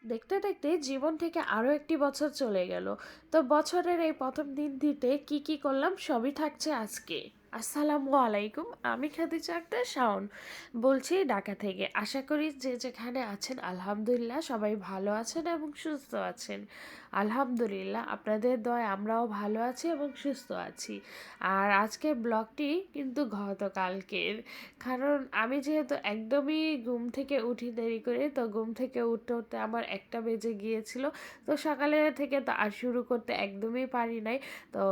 দেখতে দেখতে জীবন থেকে আরও একটি বছর চলে গেল। তো বছরের এই প্রথম দিনটিতে কি কি করলাম সবই থাকছে আজকে। আসসালামু আলাইকুম, আমি খাদিজা আক্তার শাওন বলছি ঢাকা থেকে। আশা করি যে যেখানে আছেন আলহামদুলিল্লাহ সবাই ভালো আছেন এবং সুস্থ আছেন। আলহামদুলিল্লাহ আপনাদের দয়ায় আমরাও ভালো আছি এবং সুস্থ আছি। আর আজকের ব্লগটি কিন্তু গতকালকের, কারণ আমি যেহেতু একদমই ঘুম থেকে উঠি দেরি করে, তো ঘুম থেকে উঠতে উঠতে আমার 1টা বেজে গিয়েছিল। তো সকালে থেকে তো আর শুরু করতে একদমই পারি নাই। তো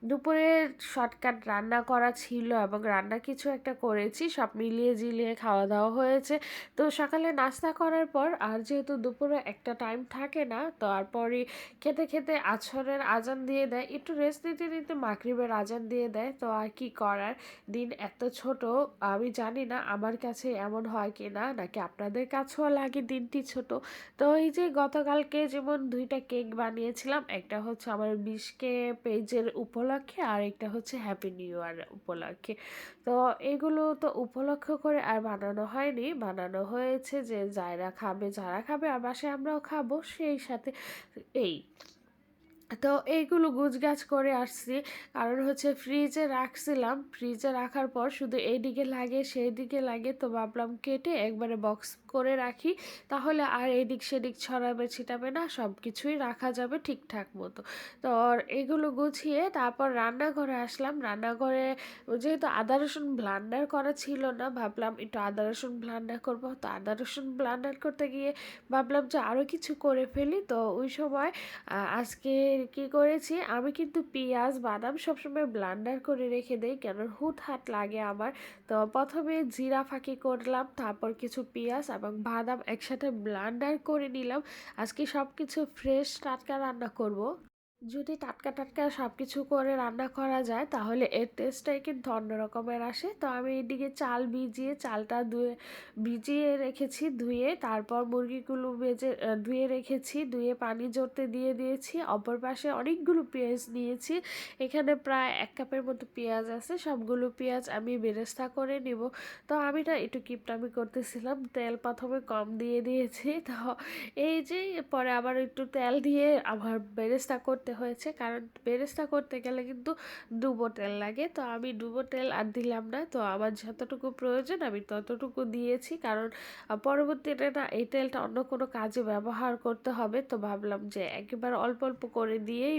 দুপুরে শর্টকাট রান্না করা ছিল এবং রান্না কিছু একটা করেছি, সব মিলিয়ে ঝিলিয়ে খাওয়া দাওয়া হয়েছে। তো সকালে নাস্তা করার পর আর যেহেতু দুপুরে একটা টাইম থাকে না, তারপরে খেতে খেতে আছরের আজান দিয়ে দেয়, একটু রেস্ট নিতে নিতে মাগরিবের আজান দিয়ে দেয়। তো আর কি করার, দিন এত ছোট। আমি জানি না আমার কাছে এমন হয় কি না, নাকি আপনাদের কাছেও লাগে দিনটি ছোট। তো এই যে গতকালকে যেমন 2টা কেক বানিয়েছিলাম, একটা হচ্ছে আমার 20K পেজের উপলক্ষে আর একটা হচ্ছে হ্যাপি নিউ ইয়ার উপলক্ষে। তো এগুলো তো উপলক্ষ করে আর বানানো হয়নি, বানানো হয়েছে যে যারা খাবে আর বাসায় আমরাও খাবো সেই সাথে। এই তো এইগুলো গুছগাছ করে আসছি, কারণ হচ্ছে ফ্রিজে রাখছিলাম, ফ্রিজে রাখার পর শুধু এইদিকে লাগে সেই দিকে লাগে, তো ভাবলাম কেটে একবারে বক্স করে রাখি, তাহলে আর এদিক সেদিক ছড়াবে ছিটাবে না, সব কিছুই রাখা যাবে ঠিকঠাক মতো। তো এগুলো গুছিয়ে তারপর রান্নাঘরে আসলাম। রান্নাঘরে যেহেতু আদা রসুন ব্লান্ডার করা ছিল না, ভাবলাম একটু আদা রসুন ব্লান্ডার করবো। তো আদা রসুন ব্লান্ডার করতে গিয়ে ভাবলাম যে আরও কিছু করে ফেলি। তো ওই সময় আজকে কি করেছি, আমি কিন্তু পেঁয়াজ বাদাম সবসময় ব্লান্ডার করে রেখে দেই, কেন হুটহাট লাগে আমার। তো প্রথমে জিরা ফাঁকি করলাম, তারপর কিছু পেঁয়াজ এবং বাদাম একসাথে ব্লান্ডার করে নিলাম। আজকে সব কিছু ফ্রেশ টাটকা রান্না করব। যদি টাটকা টাটকা সব কিছু করে রান্না করা যায় তাহলে এর টেস্টটাই কিন্তু অন্য রকমের আসে। তো আমি এদিকে চাল ভিজিয়ে, চালটা ভিজিয়ে রেখেছি, ধুয়ে তারপর মুরগিগুলো ধুয়ে রেখেছি, ধুয়ে পানি ঝরতে দিয়ে দিয়েছি। অপর পাশে অনেকগুলো পেঁয়াজ নিয়েছি, এখানে প্রায় 1 কাপের মতো পেঁয়াজ আছে, সবগুলো পেঁয়াজ আমি বেরেস্তা করে নিব। তো আমি না একটু কিপটামি করতেছিলাম, তেল প্রথমে কম দিয়ে দিয়েছি। তো এই যে পরে আবার একটু তেল দিয়ে আবার বেরেস্তা করতে হয়েছে, কারণ বেরেস্তা করতে গেলে কিন্তু ডুবো তেল লাগে। তো আমি ডুবো তেল আর দিলাম না, তো আমার যতটুকু প্রয়োজন আমি ততটুকু দিয়েছি, কারণ পরবর্তীতে না এই তেলটা অন্য কোনো কাজে ব্যবহার করতে হবে। তো ভাবলাম যে একেবারে অল্প অল্প করে দিয়েই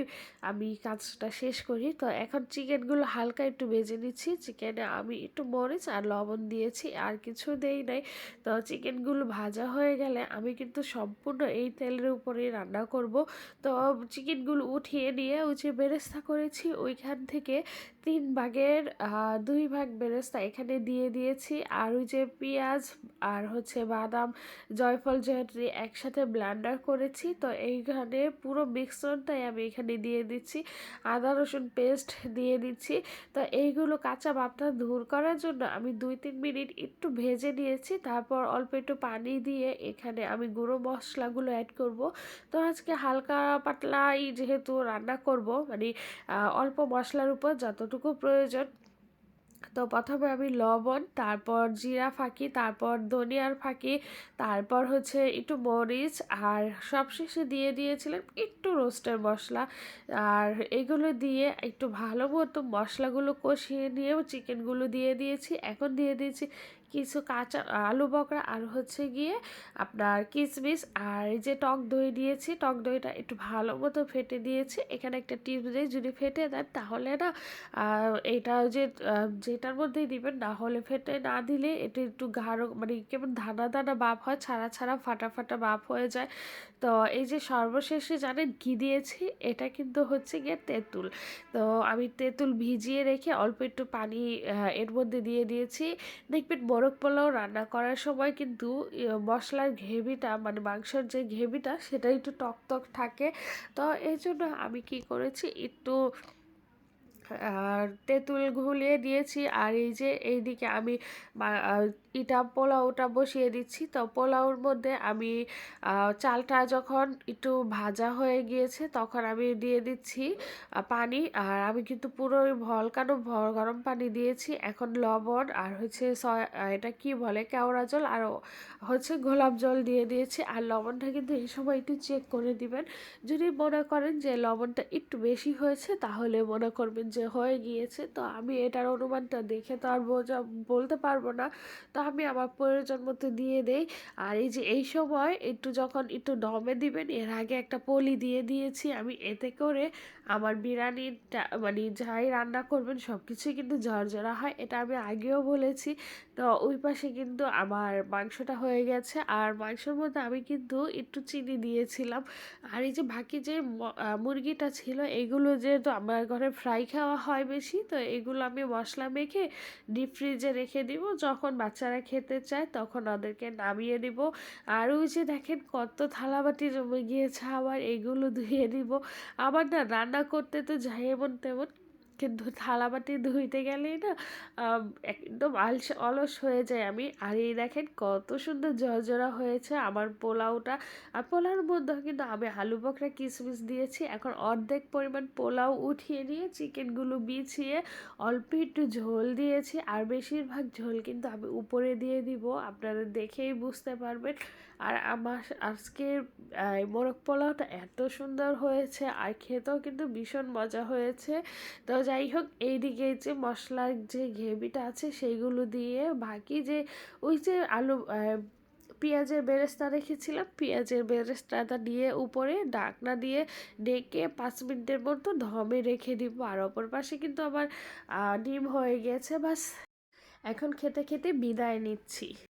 আমি কাজটা শেষ করি। তো এখন চিকেনগুলো হালকা একটু ভেজে নিচ্ছি। চিকেনে আমি একটু মরিচ আর লবণ দিয়েছি, আর কিছু দেই নাই। তো চিকেনগুলো ভাজা হয়ে গেলে আমি কিন্তু সম্পূর্ণ এই তেলের উপরেই রান্না করব। তো চিকেনগুলো উঠিয়ে নিয়ে ওই যে বেরেস্তা করেছি ওইখান থেকে 2 ভাগ বেরেস্তা এখানে দিয়ে দিয়েছি। আর ওই যে পেঁয়াজ আর হচ্ছে বাদাম, জয়ফল জয়ত্রী একসাথে ব্লেন্ডার করেছি, তো এইখানে পুরো মিশ্রণটাই আমি এখানে দিয়ে দিচ্ছি। আদা রসুন পেস্ট দিয়ে দিচ্ছি। তো এইগুলো কাঁচা ভাবটা দূর করার জন্য আমি 2-3 মিনিট একটু ভেজে নিয়েছি, তারপর অল্প একটু পানি দিয়ে এখানে আমি গুঁড়ো মশলাগুলো অ্যাড করব। তো আজকে হালকা পাতলাই যেহেতু রান্না করব, মানে অল্প মশলার উপর যতটুকু প্রয়োজন। তো প্রথমে আমি লবণ, তারপর জিরা ফাঁকি, তারপর ধনিয়ার ফাঁকি, তারপর হচ্ছে একটু মরিচ, আর সবশেষে দিয়ে দিয়েছিলাম একটু রোস্টের মশলা। আর এগুলো দিয়ে একটু ভালো মতো মশলাগুলো কষিয়ে নিয়েও চিকেনগুলো দিয়ে দিয়েছি। এখন দিয়ে দিয়েছি কিছু কাঁচা আলু বকরা, আর হচ্ছে গিয়ে আপনার কিশমিশ, আর এই যে টক দই দিয়েছি, টক দইটা একটু ভালো মতো ফেটে দিয়েছি। এখানে একটা টিপস দিই, যদি ফেটে দেন তাহলে না এটা যে যেটার মধ্যেই দিবেন, না হলে ফেটে না দিলে এটা একটু গাঢ়, মানে কেমন দানা দানা ভাব হয়, ছাড়া ছাড়া ফাটা ফাটা ভাব হয়ে যায়। তো এই যে সর্বশেষে জানেন কি দিয়েছি, এটা কিন্তু হচ্ছে গিয়ে তেঁতুল। তো আমি তেঁতুল ভিজিয়ে রেখে অল্প একটু পানি এর মধ্যে দিয়ে দিয়েছি। দেখবেন মোরগ পোলাও রান্না করার সময় কিন্তু মশলার গ্রেভিটা, মানে মাংসের যে গ্রেভিটা সেটা একটু টক টক থাকে। তো এই জন্য আমি কি করেছি, একটু আর তেঁতুল ঘুলিয়ে দিয়েছি। আর এই যে এইদিকে আমি পোলাওটা বসিয়ে দিচ্ছি। তো পোলাওর মধ্যে আমি চালটা যখন একটু ভাজা হয়ে গিয়েছে তখন আমি দিয়ে দিচ্ছি পানি। আর আমি কিন্তু পুরোই ভলকানো গরম পানি দিয়েছি। এখন লবণ আর হচ্ছে এটা কি বলে, কেওড়া জল আর হচ্ছে গোলাপ জল দিয়ে দিয়েছি। আর লবণটা কিন্তু এই সময় একটু চেক করে দিবেন। যদি মনে করেন যে লবণটা একটু বেশি হয়েছে তাহলে মনে করবেন যে হয়ে গিয়েছে। তো আমি এটার অনুমানটা দেখে তো আর বলতে পারবো না। তো আমি আমার প্রয়োজন মতো দিয়ে দেই। আর এই যে এই সময় একটু যখন একটু দমে দিবেন এর আগে একটা পলি দিয়ে দিয়েছি আমি, এতে করে আমার বিরিয়ানিটা মানে যাই রান্না করবেন সব কিছুই কিন্তু ঝরঝরা হয়, এটা আমি আগেও বলেছি। তো ওই পাশে কিন্তু আমার মাংসটা হয়ে গেছে, আর মাংসের মধ্যে আমি কিন্তু একটু চিনি দিয়েছিলাম। আর এই যে বাকি যে মুরগিটা ছিল এগুলো যেহেতু আমার ঘরে ফ্রাই খাওয়া হয় বেশি, তো এগুলো আমি মশলা মেখে ডিপ ফ্রিজে রেখে দিব, যখন বাচ্চারা খেতে চায় তখন ওদেরকে নামিয়ে দিব। আর ওই যে দেখেন কত থালাবাটি জমে গিয়েছে, আবার এগুলো ধুয়ে দিব। আবার না রান্না করতে তো যাই এমন তেমন, কিন্তু থালাবাটি ধুইতে গেলেই না একদম অলস হয়ে যায় আমি। আর এই দেখেন কত সুন্দর ঝরঝরা হয়েছে আমার পোলাওটা। আর পোলাওর মধ্যে কিন্তু আমি আলু বকরা কিশমিশ দিয়েছি। এখন অর্ধেক পরিমাণ পোলাও উঠিয়ে নিয়ে চিকেনগুলো বিছিয়ে অল্প একটু ঝোল দিয়েছি, আর বেশিরভাগ ঝোল কিন্তু আমি উপরে দিয়ে দিব, আপনারা দেখেই বুঝতে পারবেন। আর আমার আজকের মোরগ পোলাওটা এত সুন্দর হয়েছে আর খেতেও কিন্তু ভীষণ মজা হয়েছে। তো যাই হোক, এইদিকে যে মশলার যে গ্রেভিটা আছে সেইগুলো দিয়ে বাকি যে ওই যে পেঁয়াজের বেরেস্তা রেখেছিলাম, পেঁয়াজের বেরেস্তাটা দিয়ে উপরে ঢাকনা দিয়ে ঢেকে 5 মিনিটের মতো দমে রেখে দিব। আর অপর পাশে কিন্তু আমার ডিম হয়ে গেছে। বাস এখন খেতে খেতে বিদায় নিচ্ছি।